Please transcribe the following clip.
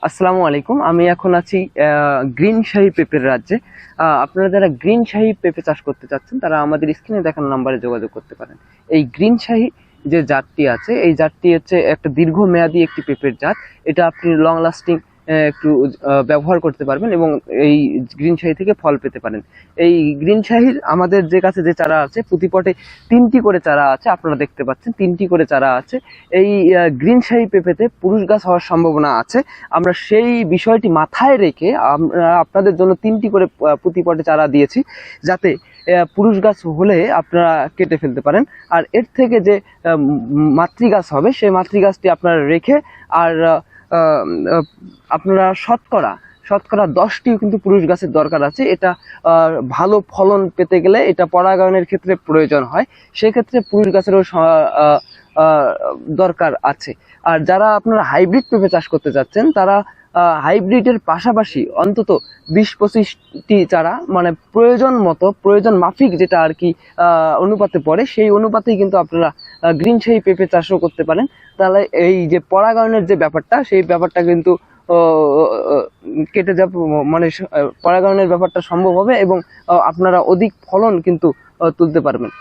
আসসালামু আলাইকুম। আমি এখন আছি গ্রিন শাহি পেঁপের রাজ্যে। আপনারা যারা গ্রিন শাহি পেঁপে চাষ করতে চাচ্ছেন তারা আমাদের স্ক্রিনে দেখানো নাম্বারে যোগাযোগ করতে পারেন। এই গ্রিন শাহি যে জাতটি আছে, এই জাতটি হচ্ছে একটা দীর্ঘমেয়াদী একটি পেঁপের জাত। এটা আপনি লং লাস্টিং একটু ব্যবহার করতে পারবেন এবং এই গ্রিন শাহি থেকে ফল পেতে পারেন। এই গ্রিন শাহির আমাদের যে কাছে যে চারা আছে, প্রতি পটে 3টি করে চারা আছে, আপনারা দেখতে পাচ্ছেন 3টি করে চারা আছে। এই গ্রিন শাহি পেঁপেতে পুরুষ গাছ হওয়ার সম্ভাবনা আছে। আমরা সেই বিষয়টি মাথায় রেখে আমরা আপনাদের জন্য 3টি করে প্রতি পটে চারা দিয়েছি, যাতে পুরুষ গাছ হলে আপনারা কেটে ফেলতে পারেন। আর এর থেকে যে মাতৃ গাছ হবে, সেই মাতৃ গাছটি আপনারা রেখে আর আপনারা শতকরা 10টি কিন্তু পুরুষ গাছের দরকার আছে। এটা ভালো ফলন পেতে গেলে এটা পরাগায়নের ক্ষেত্রে প্রয়োজন হয়, সেক্ষেত্রে পুরুষ গাছেরও দরকার আছে। আর যারা আপনারা হাইব্রিড পেঁপে চাষ করতে চাচ্ছেন তারা হাইব্রিডের পাশাপাশি অন্তত 20-25টি চারা, মানে প্রয়োজন মাফিক যেটা আর কি অনুপাতে পড়ে, সেই অনুপাতেই কিন্তু আপনারা গ্রিন শাহি পেঁপে চাষও করতে পারেন। তাহলে এই যে পরাগায়নের যে ব্যাপারটা, সেই ব্যাপারটা কিন্তু কেটে যাবে, মানে পরাগায়নের ব্যাপারটা সম্ভব হবে এবং আপনারা অধিক ফলন কিন্তু তুলতে পারবেন।